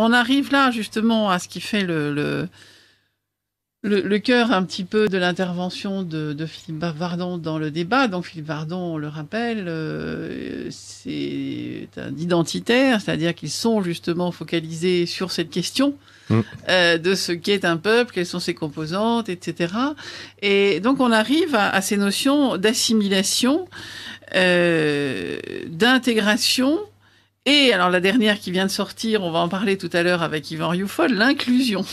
on arrive là justement à ce qui fait le cœur un petit peu de l'intervention de Philippe Vardon dans le débat. Donc Philippe Vardon, on le rappelle, c'est un identitaire, c'est-à-dire qu'ils sont justement focalisés sur cette question de ce qu'est un peuple, quelles sont ses composantes, etc. Et donc on arrive à ces notions d'assimilation, d'intégration, et alors la dernière qui vient de sortir, on va en parler tout à l'heure avec Yvan Rioufol, l'inclusion.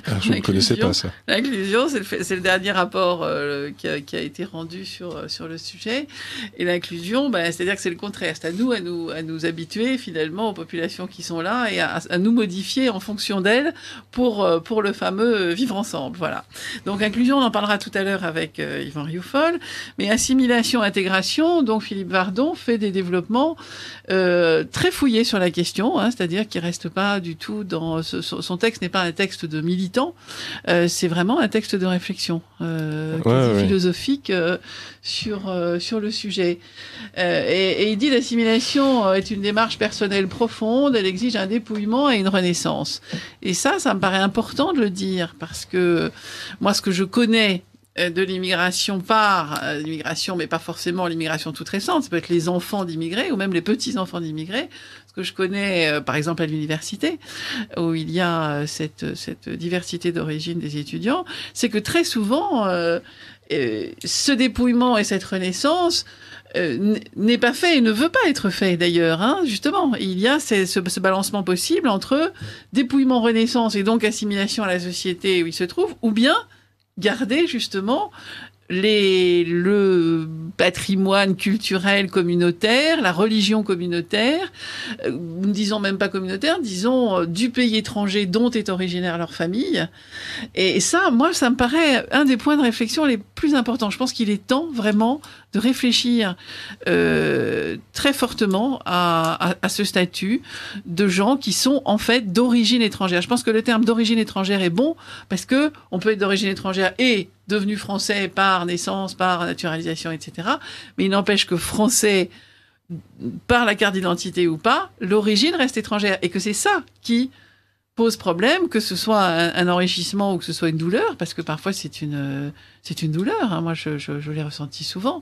Alors, je ne connaissais pas ça. L'inclusion, c'est le dernier rapport qui a été rendu sur le sujet. Et l'inclusion, c'est-à-dire que c'est le contraire. C'est à nous habituer finalement aux populations qui sont là et à nous modifier en fonction d'elles pour le fameux vivre ensemble. Voilà. Donc inclusion, on en parlera tout à l'heure avec Yvan Rioufol. Mais assimilation, intégration, donc Philippe Vardon fait des développements très fouillés sur la question, c'est-à-dire qu'il reste pas du tout dans son texte n'est pas un texte de militant, c'est vraiment un texte de réflexion philosophique sur le sujet. Et il dit l'assimilation est une démarche personnelle profonde, elle exige un dépouillement et une renaissance. Et ça me paraît important de le dire, parce que moi, ce que je connais de l'immigration l'immigration, mais pas forcément l'immigration toute récente, ça peut être les enfants d'immigrés ou même les petits-enfants d'immigrés. Ce que je connais, par exemple, à l'université, où il y a cette diversité d'origine des étudiants, c'est que très souvent, ce dépouillement et cette renaissance n'est pas fait et ne veut pas être fait d'ailleurs. Justement, il y a ce balancement possible entre dépouillement, renaissance et donc assimilation à la société où il se trouve, ou bien garder justement le patrimoine culturel communautaire, la religion communautaire, ne disons même pas communautaire, disons du pays étranger dont est originaire leur famille. Et ça, moi, ça me paraît un des points de réflexion les plus importants. Je pense qu'il est temps vraiment de réfléchir très fortement à ce statut de gens qui sont en fait d'origine étrangère. Je pense que le terme d'origine étrangère est bon parce que on peut être d'origine étrangère et devenu français par naissance, par naturalisation, etc. Mais il n'empêche que français par la carte d'identité ou pas, l'origine reste étrangère et que c'est ça qui pose problème, que ce soit un enrichissement ou que ce soit une douleur, parce que parfois c'est une douleur. Moi, je l'ai ressenti souvent.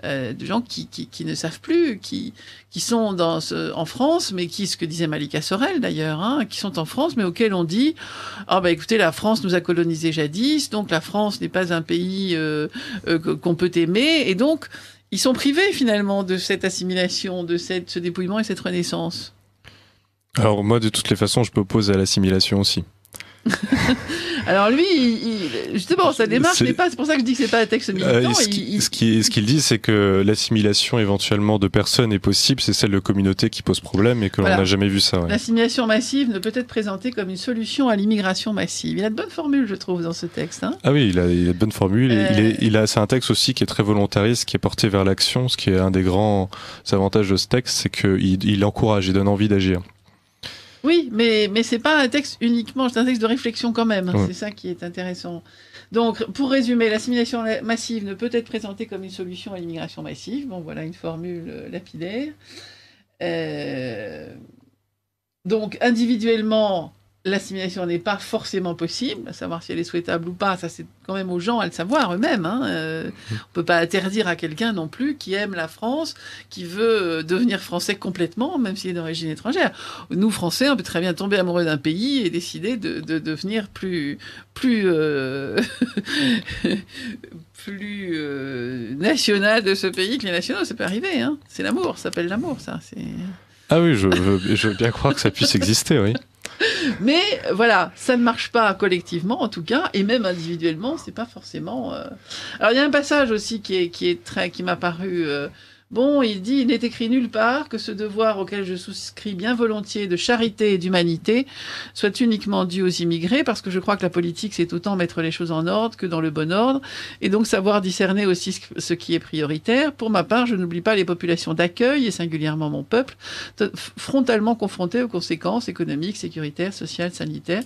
De gens qui ne savent plus, qui sont en France, mais ce que disait Malika Sorel d'ailleurs, qui sont en France, mais auxquels on dit écoutez, la France nous a colonisés jadis, donc la France n'est pas un pays qu'on peut aimer, et donc ils sont privés finalement de cette assimilation, de ce dépouillement et cette renaissance. Alors moi, de toutes les façons, je m'oppose à l'assimilation aussi. Alors lui, justement, sa démarche n'est pas... C'est pour ça que je dis que c'est pas un texte militant. Ce qu'il dit, c'est que l'assimilation éventuellement de personnes est possible, c'est celle de communautés qui pose problème et que l'on n'a jamais vu ça. Ouais. L'assimilation massive ne peut être présentée comme une solution à l'immigration massive. Il a de bonnes formules, je trouve, dans ce texte. Ah oui, il a de bonnes formules. C'est un texte aussi qui est très volontariste, qui est porté vers l'action, ce qui est un des grands avantages de ce texte, c'est qu'il encourage, il donne envie d'agir. Oui, mais c'est pas un texte uniquement, c'est un texte de réflexion quand même. C'est ça qui est intéressant. Donc, pour résumer, l'assimilation massive ne peut être présentée comme une solution à l'immigration massive. Bon, voilà une formule lapidaire. Donc, individuellement, l'assimilation n'est pas forcément possible. À savoir si elle est souhaitable ou pas, ça c'est quand même aux gens à le savoir eux-mêmes. On peut pas interdire à quelqu'un non plus qui aime la France, qui veut devenir français complètement, même s'il est d'origine étrangère. Nous, Français, on peut très bien tomber amoureux d'un pays et décider de devenir plus national de ce pays que les nationaux. Ça peut arriver. C'est l'amour, ça s'appelle l'amour, ça. Ah oui, je veux bien croire que ça puisse exister, oui. Mais voilà, ça ne marche pas collectivement en tout cas, et même individuellement, c'est pas forcément. Alors il y a un passage aussi qui m'a paru. Il dit, il n'est écrit nulle part que ce devoir auquel je souscris bien volontiers de charité et d'humanité soit uniquement dû aux immigrés, parce que je crois que la politique, c'est autant mettre les choses en ordre que dans le bon ordre, et donc savoir discerner aussi ce qui est prioritaire. Pour ma part, je n'oublie pas les populations d'accueil, et singulièrement mon peuple, frontalement confrontés aux conséquences économiques, sécuritaires, sociales, sanitaires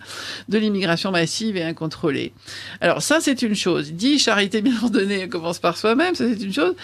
de l'immigration massive et incontrôlée. Alors ça, c'est une chose. Il dit, charité bien ordonnée commence par soi-même, ça c'est une chose,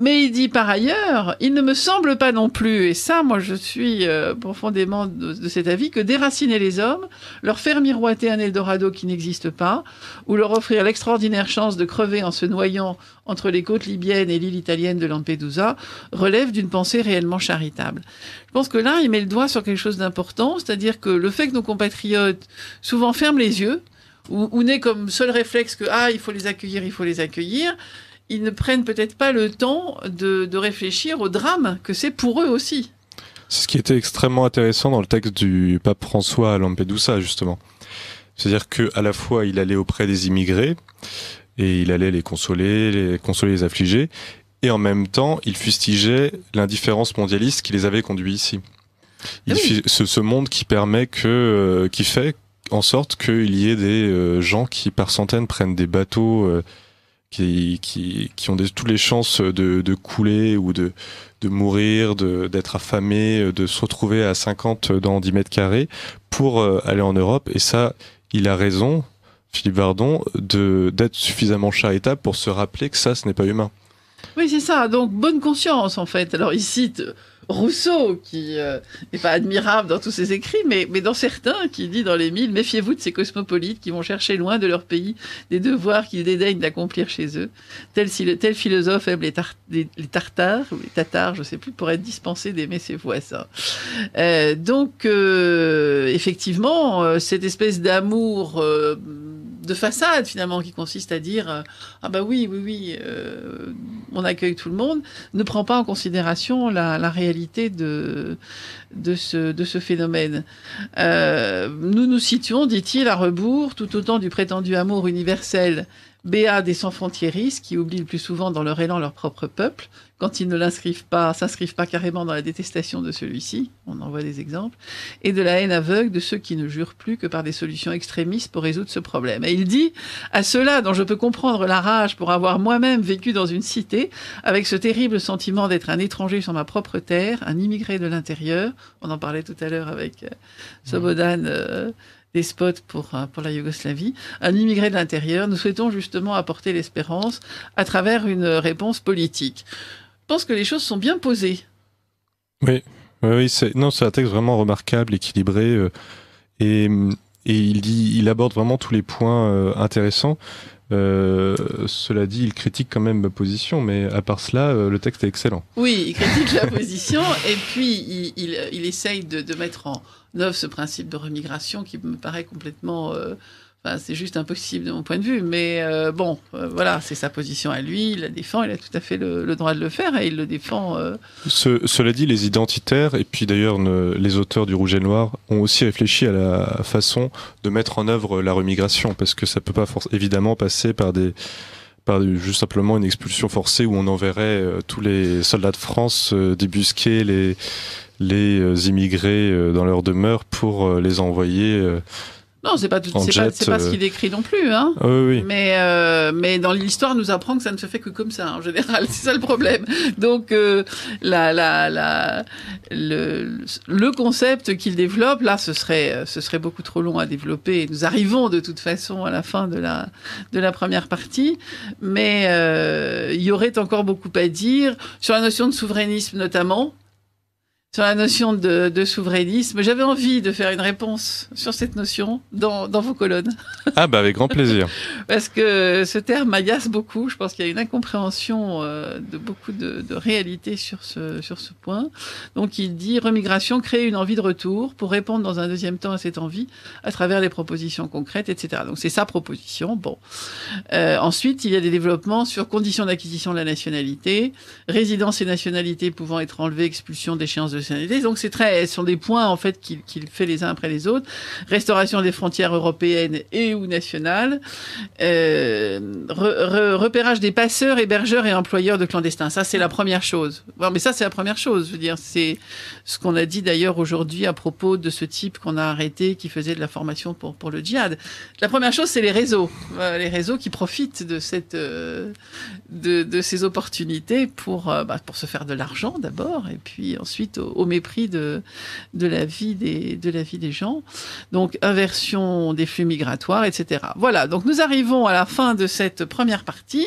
mais il dit par ailleurs, ailleurs, il ne me semble pas non plus, et ça, moi, je suis profondément de cet avis, que déraciner les hommes, leur faire miroiter un Eldorado qui n'existe pas, ou leur offrir l'extraordinaire chance de crever en se noyant entre les côtes libyennes et l'île italienne de Lampedusa, relève d'une pensée réellement charitable. Je pense que là, il met le doigt sur quelque chose d'important, c'est-à-dire que le fait que nos compatriotes souvent ferment les yeux, ou n'aient comme seul réflexe que il faut les accueillir, ils ne prennent peut-être pas le temps de réfléchir au drame que c'est pour eux aussi. C'est ce qui était extrêmement intéressant dans le texte du pape François à Lampedusa, justement. C'est-à-dire qu'à la fois, il allait auprès des immigrés, et il allait les consoler les affligés, et en même temps, il fustigeait l'indifférence mondialiste qui les avait conduits ici. Ce monde qui fait en sorte qu'il y ait des gens qui par centaines prennent des bateaux qui ont toutes les chances de couler ou de mourir, d'être affamés, de se retrouver à 50 dans 10 mètres carrés pour aller en Europe. Et ça, il a raison, Philippe Vardon, d'être suffisamment charitable pour se rappeler que ça, ce n'est pas humain. Oui, c'est ça. Donc, bonne conscience, en fait. Alors, il cite Rousseau, qui n'est pas admirable dans tous ses écrits, mais dans certains, qui dit dans les 1000, méfiez-vous de ces cosmopolites qui vont chercher loin de leur pays des devoirs qu'ils dédaignent d'accomplir chez eux. Tel philosophe aime les Tartares, ou les Tatars, je ne sais plus, pour être dispensé d'aimer ses voisins. Donc, effectivement, cette espèce d'amour de façade, finalement, qui consiste à dire oui, on accueille tout le monde, ne prend pas en considération la réalité de ce phénomène. Nous nous situons, dit-il, à rebours, tout autant du prétendu amour universel béat des sans-frontiéristes qui oublient le plus souvent dans leur élan leur propre peuple, quand ils ne s'inscrivent pas carrément dans la détestation de celui-ci, on en voit des exemples, et de la haine aveugle de ceux qui ne jurent plus que par des solutions extrémistes pour résoudre ce problème. Et il dit, à ceux-là dont je peux comprendre la rage pour avoir moi-même vécu dans une cité, avec ce terrible sentiment d'être un étranger sur ma propre terre, un immigré de l'intérieur, on en parlait tout à l'heure avec Slobodan Despot pour la Yougoslavie, un immigré de l'intérieur, nous souhaitons justement apporter l'espérance à travers une réponse politique. Je pense que les choses sont bien posées. Oui, c'est un texte vraiment remarquable, équilibré, et il aborde vraiment tous les points intéressants. Cela dit, il critique quand même ma position, mais à part cela, le texte est excellent. Oui, il critique la position, et puis il essaye de mettre en œuvre ce principe de remigration qui me paraît complètement... c'est juste impossible de mon point de vue, mais voilà, c'est sa position à lui, il la défend, il a tout à fait le droit de le faire, et il le défend... Cela dit, les identitaires, et puis d'ailleurs les auteurs du Rouge et Noir, ont aussi réfléchi à la façon de mettre en œuvre la remigration, parce que ça peut pas évidemment passer par juste simplement une expulsion forcée où on enverrait tous les soldats de France débusquer les immigrés dans leur demeure pour les envoyer... Non, c'est pas ce qu'il écrit non plus, hein. Oui. Mais dans l'histoire nous apprend que ça ne se fait que comme ça en général, c'est ça le problème. Donc le concept qu'il développe là, ce serait beaucoup trop long à développer. Nous arrivons de toute façon à la fin de la première partie, mais il y aurait encore beaucoup à dire sur la notion de souverainisme notamment. Sur la notion de souverainisme. J'avais envie de faire une réponse sur cette notion dans vos colonnes. Avec grand plaisir. Parce que ce terme m'agace beaucoup. Je pense qu'il y a une incompréhension de beaucoup de réalité sur ce point. Donc il dit « Remigration, créer une envie de retour pour répondre dans un deuxième temps à cette envie à travers des propositions concrètes, etc. » Donc c'est sa proposition. Bon. Ensuite, il y a des développements sur conditions d'acquisition de la nationalité, résidence et nationalité pouvant être enlevées, expulsion d'échéance de nationalité. Donc ce sont des points en fait qu'il fait les uns après les autres. Restauration des frontières européennes et ou nationales, repérage des passeurs, hébergeurs et employeurs de clandestins. Ça c'est la première chose. Bon, mais ça c'est la première chose. Je veux dire, c'est ce qu'on a dit d'ailleurs aujourd'hui à propos de ce type qu'on a arrêté qui faisait de la formation pour le djihad. La première chose c'est les réseaux qui profitent de ces opportunités pour se faire de l'argent d'abord et puis ensuite au mépris de la vie des gens. Donc, inversion des flux migratoires, etc. Voilà, donc nous arrivons à la fin de cette première partie.